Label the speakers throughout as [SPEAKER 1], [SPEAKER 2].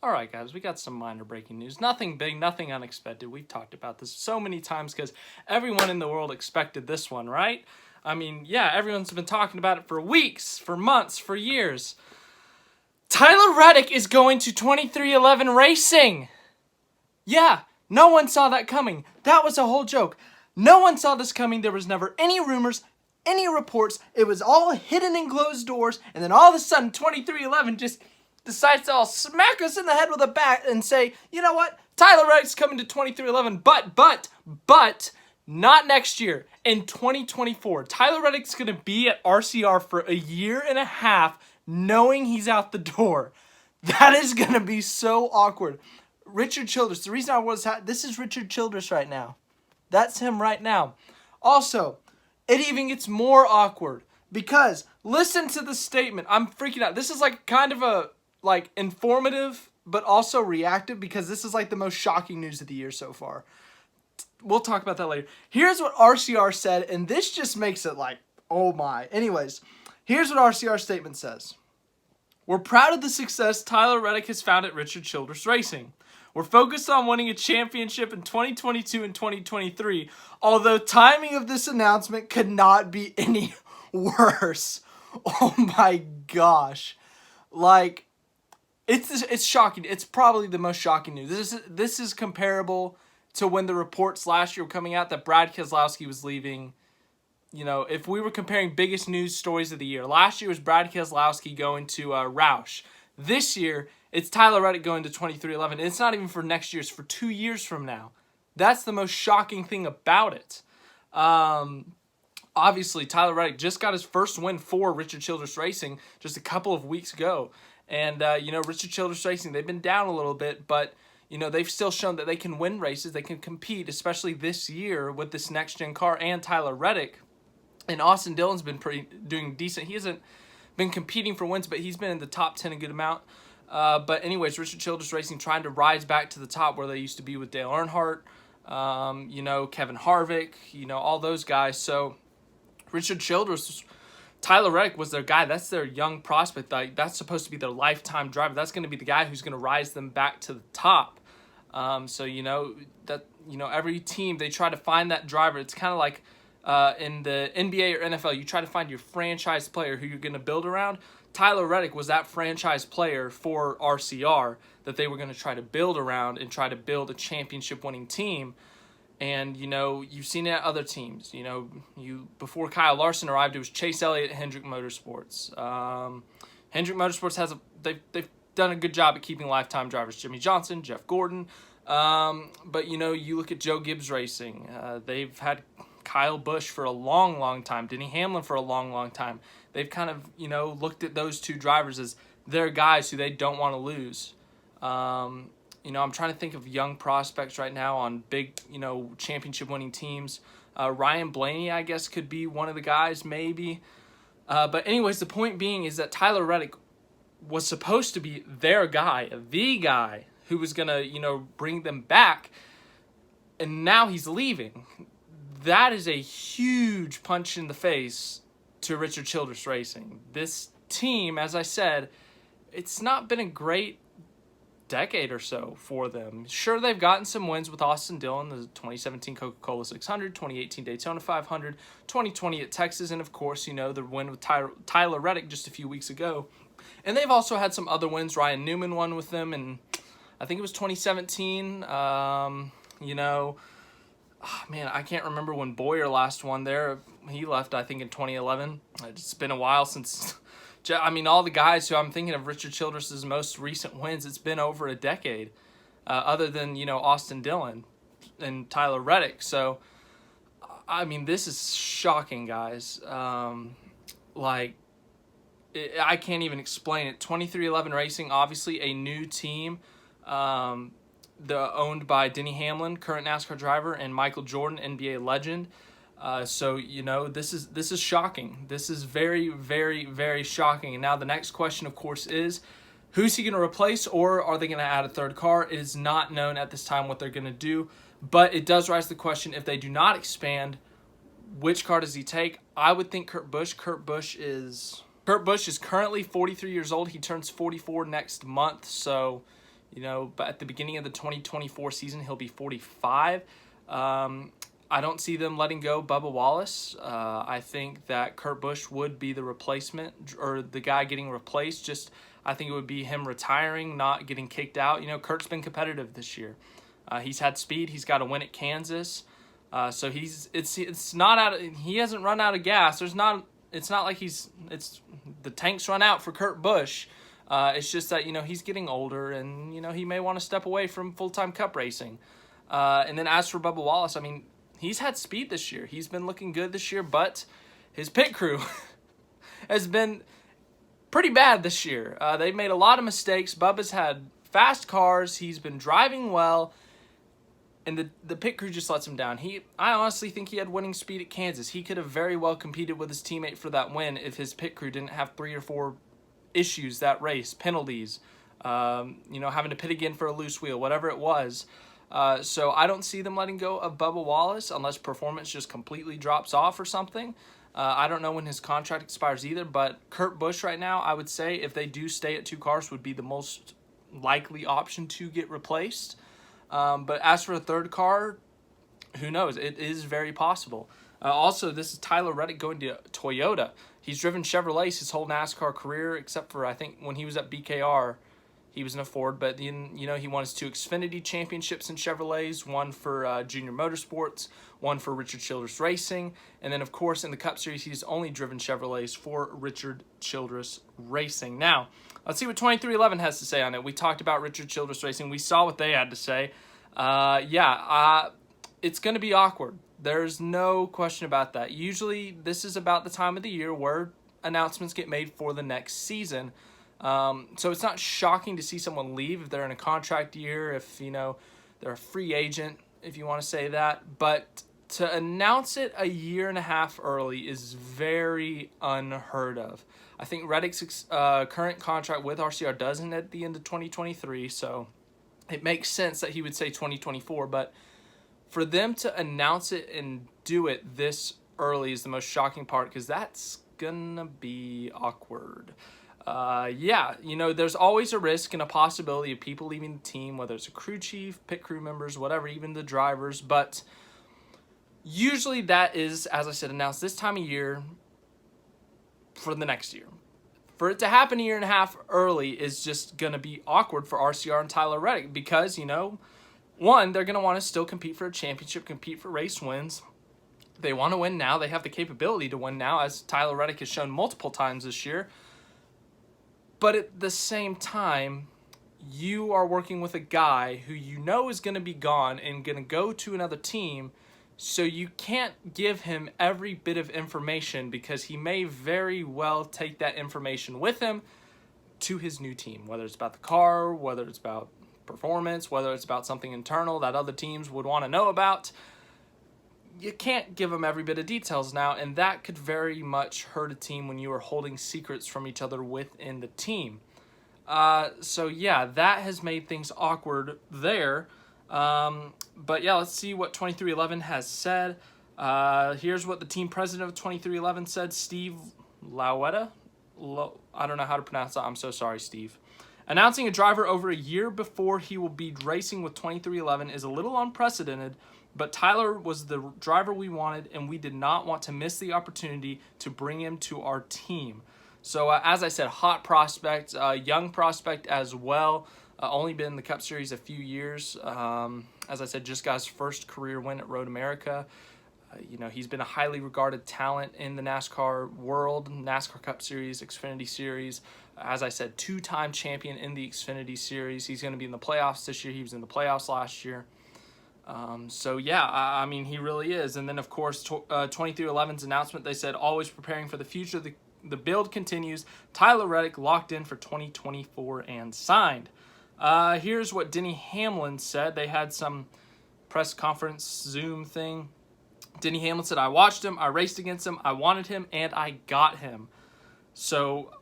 [SPEAKER 1] All right, guys, we got some minor breaking news. Nothing big, nothing unexpected. We've talked about this so many times because everyone in the world expected this one, right? I mean, yeah, everyone's been talking about it for weeks, for months, for years. Tyler Reddick is going to 23XI Racing. Yeah, no one saw that coming. That was a whole joke. No one saw this coming. There was never any rumors, any reports. It was all hidden in closed doors. And then all of a sudden, 23XI just decides to all smack us in the head with a bat and say, you know what? Tyler Reddick's coming to 23XI, but not next year. In 2024, Tyler Reddick's going to be at RCR for a year and a half, knowing he's out the door. That is going to be so awkward. Richard Childress, the reason I was... This is Richard Childress right now. That's him right now. Also, it even gets more awkward because listen to the statement. I'm freaking out. This is like kind of a informative but also reactive because this is like the most shocking news of the year so far. We'll talk about that later. Here's what RCR said, and this just makes it like, oh my. Anyways, here's what RCR statement says. We're proud of the success Tyler Reddick has found at Richard Childress Racing. We're focused on winning a championship in 2022 and 2023, although timing of this announcement could not be any worse. Oh my gosh. Like, it's shocking. It's probably the most shocking news. This is comparable to when the reports last year were coming out that Brad Keselowski was leaving. You know, if we were comparing biggest news stories of the year, last year was Brad Keselowski going to Roush. This year, it's Tyler Reddick going to 23XI. And it's not even for next year. It's for 2 years from now. That's the most shocking thing about it. Obviously, Tyler Reddick just got his first win for Richard Childress Racing just a couple of weeks ago. And, Richard Childress Racing, they've been down a little bit, but, they've still shown that they can win races. They can compete, especially this year with this next-gen car and Tyler Reddick. And Austin Dillon's been doing decent. He hasn't been competing for wins, but he's been in the top 10 a good amount. But anyways, Richard Childress Racing trying to rise back to the top where they used to be with Dale Earnhardt, Kevin Harvick, all those guys. So Richard Childress, Tyler Reddick was their guy. That's their young prospect. That's supposed to be their lifetime driver. That's going to be the guy who's going to rise them back to the top. Every team, they try to find that driver. It's kind of like in the NBA or NFL, you try to find your franchise player who you're going to build around. Tyler Reddick was that franchise player for RCR that they were going to try to build around and try to build a championship-winning team. And, you've seen it at other teams. Before Kyle Larson arrived, it was Chase Elliott at Hendrick Motorsports. Hendrick Motorsports they've done a good job at keeping lifetime drivers. Jimmy Johnson, Jeff Gordon. But, you look at Joe Gibbs Racing. They've had Kurt Busch for a long, long time. Denny Hamlin for a long, long time. They've kind of, looked at those two drivers as their guys who they don't want to lose. I'm trying to think of young prospects right now on big, championship-winning teams. Ryan Blaney, I guess, could be one of the guys, maybe. But anyways, the point being is that Tyler Reddick was supposed to be their guy, the guy who was going to, bring them back. And now he's leaving. That is a huge punch in the face to Richard Childress Racing. This team, as I said, it's not been a great decade or so for them. Sure, they've gotten some wins with Austin Dillon, the 2017 Coca-Cola 600, 2018 Daytona 500, 2020 at Texas, and of course, the win with Tyler Reddick just a few weeks ago. And they've also had some other wins. Ryan Newman won with them, and I think it was 2017. I can't remember when Boyer last won there. He left, I think, in 2011. It's been a while since... all the guys who I'm thinking of Richard Childress's most recent wins, it's been over a decade, other than, Austin Dillon and Tyler Reddick. So, this is shocking, guys. I can't even explain it. 23XI Racing, obviously a new team, owned by Denny Hamlin, current NASCAR driver, and Michael Jordan, NBA legend. This is shocking. This is very, very, very shocking. And now the next question, of course, is who's he going to replace, or are they going to add a third car? It is not known at this time what they're going to do, but it does raise the question, if they do not expand, which car does he take? I would think Kurt Busch. Kurt Busch is currently 43 years old. He turns 44 next month, so But at the beginning of the 2024 season, he'll be 45. I don't see them letting go Bubba Wallace. I think that Kurt Busch would be the replacement or the guy getting replaced. I think it would be him retiring, not getting kicked out. Kurt's been competitive this year. He's had speed. He's got a win at Kansas. So it's not out. He hasn't run out of gas. It's not like the tank's run out for Kurt Busch. It's just that he's getting older and he may want to step away from full-time Cup racing. And then as for Bubba Wallace, I mean, he's had speed this year. He's been looking good this year, but his pit crew has been pretty bad this year. They've made a lot of mistakes. Bubba's had fast cars. He's been driving well, and the pit crew just lets him down. I honestly think he had winning speed at Kansas. He could have very well competed with his teammate for that win if his pit crew didn't have 3 or 4 issues that race, penalties, having to pit again for a loose wheel, whatever it was. So I don't see them letting go of Bubba Wallace unless performance just completely drops off or something. I don't know when his contract expires either, but Kurt Busch right now, I would say if they do stay at 2 cars, would be the most likely option to get replaced. But as for a 3rd car, who knows? It is very possible. Also, this is Tyler Reddick going to Toyota. He's driven Chevrolets his whole NASCAR career, except for I think when he was at BKR, he was in a Ford. But then he won his 2 Xfinity championships in Chevrolets, one for Junior Motorsports, one for Richard Childress Racing, and then of course in the Cup Series he's only driven Chevrolets for Richard Childress Racing. Now let's see what 2311 has to say on it. We talked about Richard Childress Racing. We saw what they had to say. It's going to be awkward. There's no question about that. Usually this is about the time of the year where announcements get made for the next season. So it's not shocking to see someone leave if they're in a contract year, if they're a free agent, if you want to say that. But to announce it a year and a half early is very unheard of. I think Reddick's current contract with RCR does end at the end of 2023, so it makes sense that he would say 2024, but for them to announce it and do it this early is the most shocking part, because that's gonna be awkward. There's always a risk and a possibility of people leaving the team, whether it's a crew chief, pit crew members, whatever, even the drivers, but usually that is, as I said, announced this time of year for the next year. For it to happen a year and a half early is just gonna be awkward for RCR and Tyler Reddick, because one, they're going to want to still compete for a championship, compete for race wins. They want to win now. They have the capability to win now, as Tyler Reddick has shown multiple times this year. But at the same time, you are working with a guy who is going to be gone and going to go to another team, so you can't give him every bit of information, because he may very well take that information with him to his new team, whether it's about the car, whether it's about performance, whether it's about something internal that other teams would want to know about. You can't give them every bit of details now, and that could very much hurt a team when you are holding secrets from each other within the team. That has made things awkward there. Let's see what 2311 has said. Here's what the team president of 2311 said, Steve Lauetta. I don't know how to pronounce that. I'm so sorry, Steve. Announcing a driver over a year before he will be racing with 2311 is a little unprecedented, but Tyler was the driver we wanted, and we did not want to miss the opportunity to bring him to our team. So, as I said, hot prospect, young prospect as well. Only been in the Cup Series a few years. As I said, just got his first career win at Road America. He's been a highly regarded talent in the NASCAR world, NASCAR Cup Series, Xfinity Series. As I said, 2-time champion in the Xfinity Series. He's going to be in the playoffs this year. He was in the playoffs last year. He really is. And then, of course, 2311's announcement, they said, always preparing for the future. The build continues. Tyler Reddick locked in for 2024 and signed. Here's what Denny Hamlin said. They had some press conference Zoom thing. Denny Hamlin said, I watched him, I raced against him, I wanted him, and I got him. So,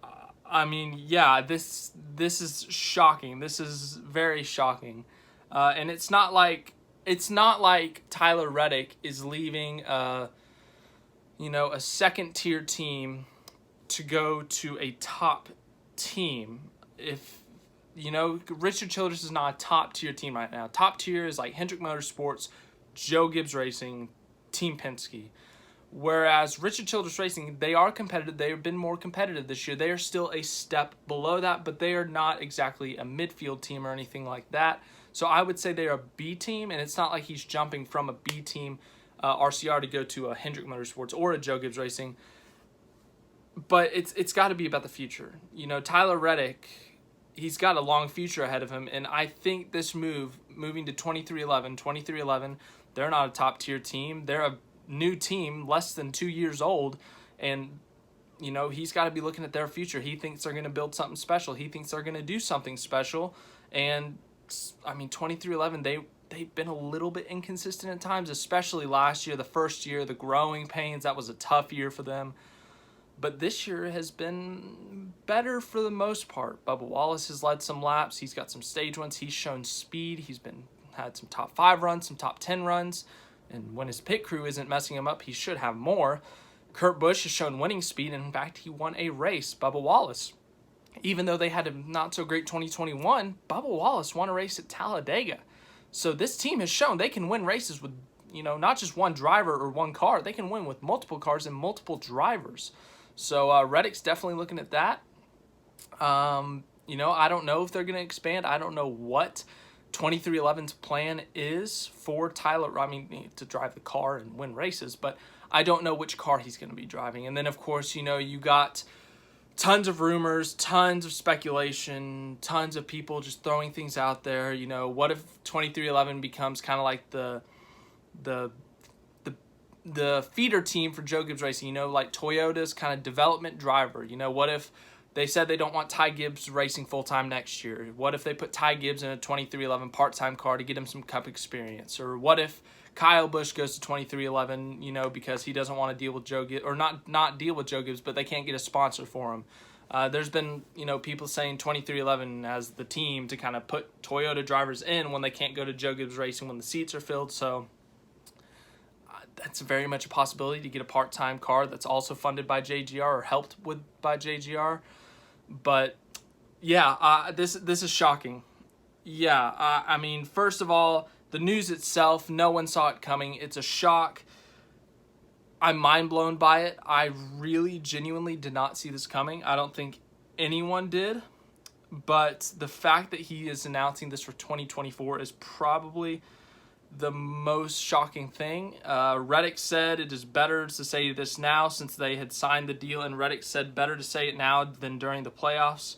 [SPEAKER 1] this is shocking. This is very shocking. And it's not like Tyler Reddick is leaving a second-tier team to go to a top team. Richard Childress is not a top-tier team right now. Top tier is like Hendrick Motorsports, Joe Gibbs Racing, Team Penske. Whereas Richard Childress Racing, they are competitive. They have been more competitive this year. They are still a step below that, but they are not exactly a midfield team or anything like that. So I would say they're a B team, and it's not like he's jumping from a B team RCR to go to a Hendrick Motorsports or a Joe Gibbs Racing. But it's got to be about the future. Tyler Reddick, he's got a long future ahead of him, and I think this moving to 2311, they're not a top-tier team. They're a new team, less than 2 years old, and he's got to be looking at their future. He thinks they're going to build something special. He thinks they're going to do something special, and I mean 2311, they've been a little bit inconsistent at times, especially last year, the first year, the growing pains. That was a tough year for them. But this year has been better for the most part. Bubba Wallace has led some laps. He's got some stage wins. He's shown speed. He's had some top 5 runs, some top 10 runs. And when his pit crew isn't messing him up, he should have more. Kurt Busch has shown winning speed. And in fact, he won a race, Bubba Wallace. Even though they had a not-so-great 2021, Bubba Wallace won a race at Talladega. So this team has shown they can win races with, not just one driver or one car. They can win with multiple cars and multiple drivers. So Reddick's definitely looking at that. I don't know if they're going to expand. I don't know what 2311's plan is for Tyler. To drive the car and win races, but I don't know which car he's going to be driving. And then, of course, you got tons of rumors, tons of speculation, tons of people just throwing things out there. What if 2311 becomes kind of like the feeder team for Joe Gibbs Racing, like Toyota's kind of development driver. What if they said they don't want Ty Gibbs racing full-time next year? What if they put Ty Gibbs in a 2311 part-time car to get him some Cup experience? Or what if Kyle Busch goes to 2311, because he doesn't want to deal with Joe Gibbs, or not deal with Joe Gibbs, but they can't get a sponsor for him. There's been, people saying 2311 as the team to kind of put Toyota drivers in when they can't go to Joe Gibbs Racing when the seats are filled. So that's very much a possibility to get a part-time car that's also funded by JGR or helped with by JGR. But yeah, this is shocking. Yeah, first of all, the news itself, no one saw it coming. It's a shock. I'm mind blown by it. I really genuinely did not see this coming. I don't think anyone did. But the fact that he is announcing this for 2024 is probably the most shocking thing. Reddick said it is better to say this now since they had signed the deal, and Reddick said better to say it now than during the playoffs.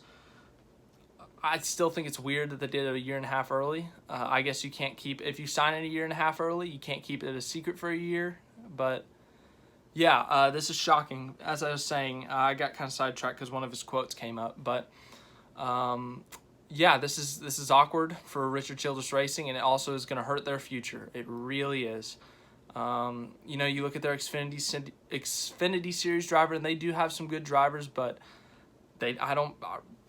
[SPEAKER 1] I still think it's weird that they did it a year and a half early. I guess you can't keep, if you sign it a year and a half early, you can't keep it a secret for a year. But yeah, this is shocking. As I was saying, I got kind of sidetracked because one of his quotes came up. But yeah, this is awkward for Richard Childress Racing, and it also is going to hurt their future. It really is. You look at their Xfinity Series driver, and they do have some good drivers, but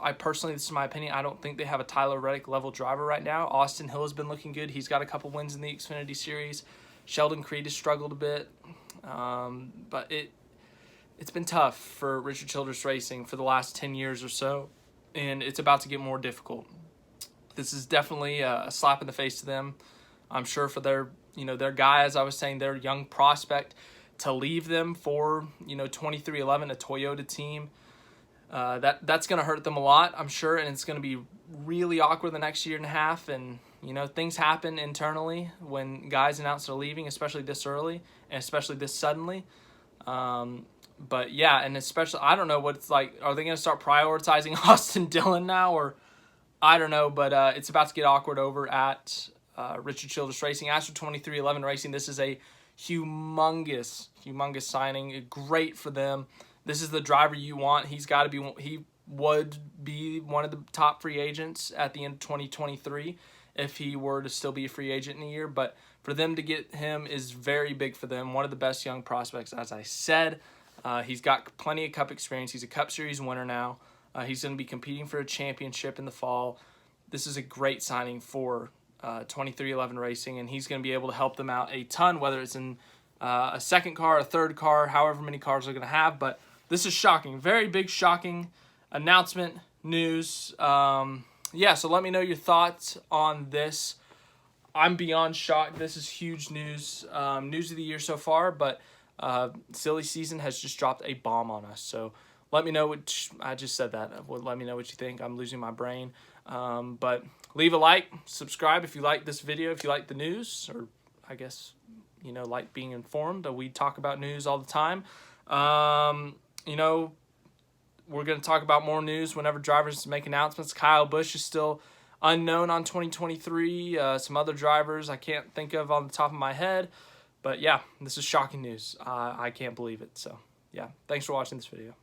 [SPEAKER 1] I personally, this is my opinion, I don't think they have a Tyler Reddick level driver right now. Austin Hill has been looking good. He's got a couple wins in the Xfinity Series. Sheldon Creed has struggled a bit. But it's been tough for Richard Childress Racing for the last 10 years or so, and it's about to get more difficult. This is definitely a slap in the face to them. I'm sure for their guy, as I was saying, their young prospect, to leave them for 2311, a Toyota team. That's going to hurt them a lot, I'm sure, and it's going to be really awkward the next year and a half. And things happen internally when guys announce they're leaving, especially this early and especially this suddenly. But yeah, and especially, I don't know what it's like. Are they going to start prioritizing Austin Dillon now, or I don't know? But it's about to get awkward over at Richard Childress Racing. As for 2311 Racing, this is a humongous signing. Great for them. This is the driver you want. He would be one of the top free agents at the end of 2023 if he were to still be a free agent in a year. But for them to get him is very big for them. One of the best young prospects, as I said. He's got plenty of Cup experience. He's a Cup Series winner now. He's going to be competing for a championship in the fall. This is a great signing for 2311 Racing, and he's going to be able to help them out a ton, whether it's in a second car, a third car, however many cars they're going to have. But this is shocking. Very big, shocking announcement, news. yeah, so let me know your thoughts on this. I'm beyond shocked. This is huge news. News of the year so far, but silly season has just dropped a bomb on us. So let me know what, I just said that. Let me know what you think. I'm losing my brain. But leave a like, subscribe if you like this video, if you like the news, or I guess, you know, like being informed. We talk about news all the time. You know, we're going to talk about more news whenever drivers make announcements. Kyle Busch is still unknown on 2023. Some other drivers I can't think of on the top of my head. But yeah, this is shocking news. I can't believe it. So yeah, thanks for watching this video.